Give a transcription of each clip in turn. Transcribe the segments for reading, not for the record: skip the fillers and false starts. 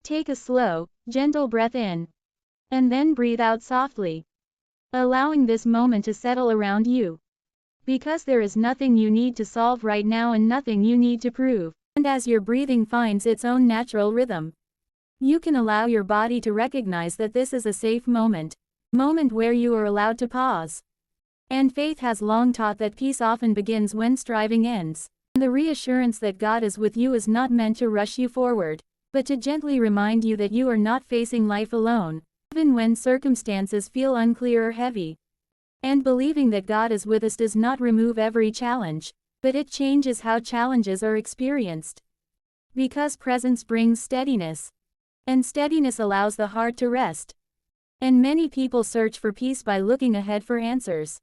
Take a slow, gentle breath in. And then breathe out softly, allowing this moment to settle around you. Because there is nothing you need to solve right now and nothing you need to prove. And as your breathing finds its own natural rhythm, you can allow your body to recognize that this is a safe moment where you are allowed to pause. And faith has long taught that peace often begins when striving ends. And the reassurance that God is with you is not meant to rush you forward, but to gently remind you that you are not facing life alone, even when circumstances feel unclear or heavy. And believing that God is with us does not remove every challenge, but it changes how challenges are experienced. Because presence brings steadiness, and steadiness allows the heart to rest. And many people search for peace by looking ahead for answers.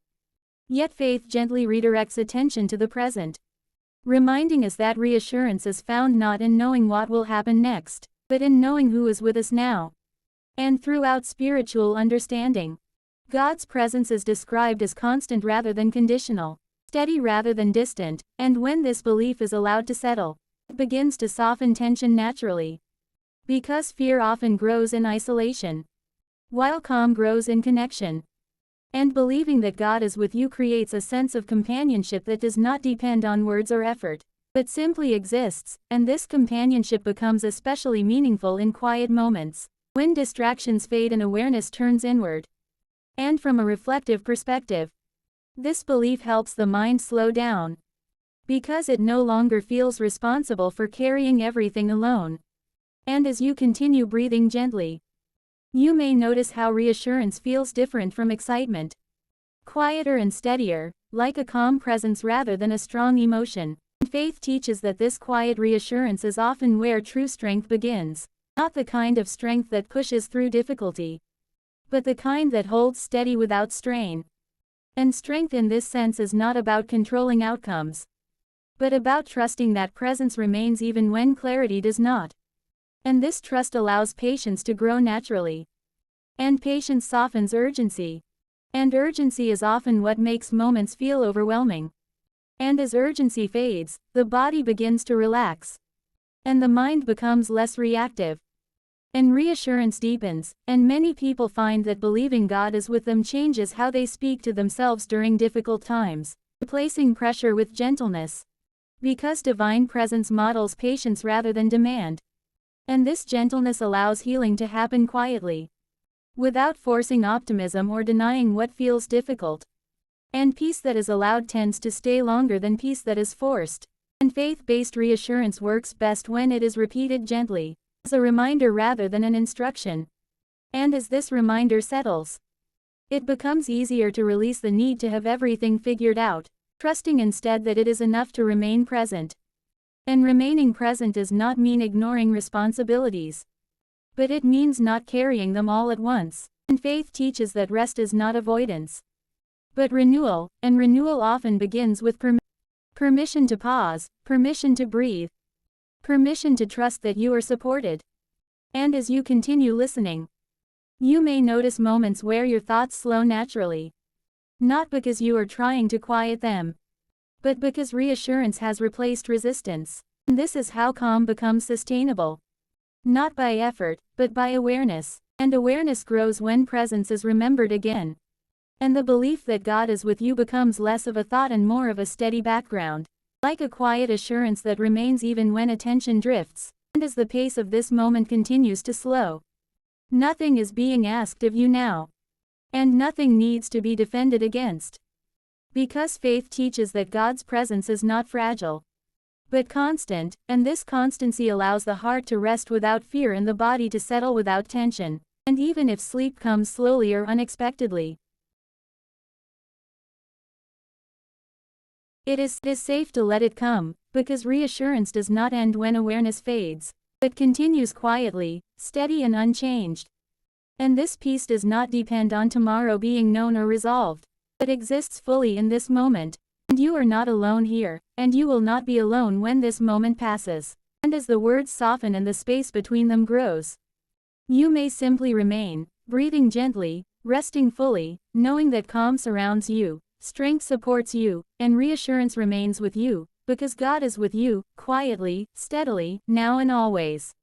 Yet faith gently redirects attention to the present, reminding us that reassurance is found not in knowing what will happen next, but in knowing who is with us now. And throughout spiritual understanding, God's presence is described as constant rather than conditional, steady rather than distant, and when this belief is allowed to settle, it begins to soften tension naturally. Because fear often grows in isolation, while calm grows in connection. And believing that God is with you creates a sense of companionship that does not depend on words or effort, but simply exists, and this companionship becomes especially meaningful in quiet moments, when distractions fade and awareness turns inward. And from a reflective perspective, this belief helps the mind slow down, because it no longer feels responsible for carrying everything alone. And as you continue breathing gently, you may notice how reassurance feels different from excitement. Quieter and steadier, like a calm presence rather than a strong emotion. And faith teaches that this quiet reassurance is often where true strength begins. Not the kind of strength that pushes through difficulty, but the kind that holds steady without strain. And strength in this sense is not about controlling outcomes, but about trusting that presence remains even when clarity does not. And this trust allows patience to grow naturally. And patience softens urgency. And urgency is often what makes moments feel overwhelming. And as urgency fades, the body begins to relax. And the mind becomes less reactive. And reassurance deepens, and many people find that believing God is with them changes how they speak to themselves during difficult times, replacing pressure with gentleness. Because divine presence models patience rather than demand. And this gentleness allows healing to happen quietly, without forcing optimism or denying what feels difficult. And peace that is allowed tends to stay longer than peace that is forced. And faith-based reassurance works best when it is repeated gently, as a reminder rather than an instruction. And as this reminder settles, it becomes easier to release the need to have everything figured out, trusting instead that it is enough to remain present. And remaining present does not mean ignoring responsibilities, but it means not carrying them all at once. And faith teaches that rest is not avoidance, but renewal, and renewal often begins with permission to pause, permission to breathe, permission to trust that you are supported. And as you continue listening, you may notice moments where your thoughts slow naturally, not because you are trying to quiet them, but because reassurance has replaced resistance. And this is how calm becomes sustainable. Not by effort, but by awareness. And awareness grows when presence is remembered again. And the belief that God is with you becomes less of a thought and more of a steady background, like a quiet assurance that remains even when attention drifts. And as the pace of this moment continues to slow, nothing is being asked of you now, and nothing needs to be defended against. Because faith teaches that God's presence is not fragile, but constant, and this constancy allows the heart to rest without fear and the body to settle without tension, and even if sleep comes slowly or unexpectedly, it is safe to let it come, because reassurance does not end when awareness fades, but continues quietly, steady and unchanged. And this peace does not depend on tomorrow being known or resolved, but exists fully in this moment. And you are not alone here, and you will not be alone when this moment passes. And as the words soften and the space between them grows, you may simply remain, breathing gently, resting fully, knowing that calm surrounds you, strength supports you, and reassurance remains with you, because God is with you, quietly, steadily, now and always.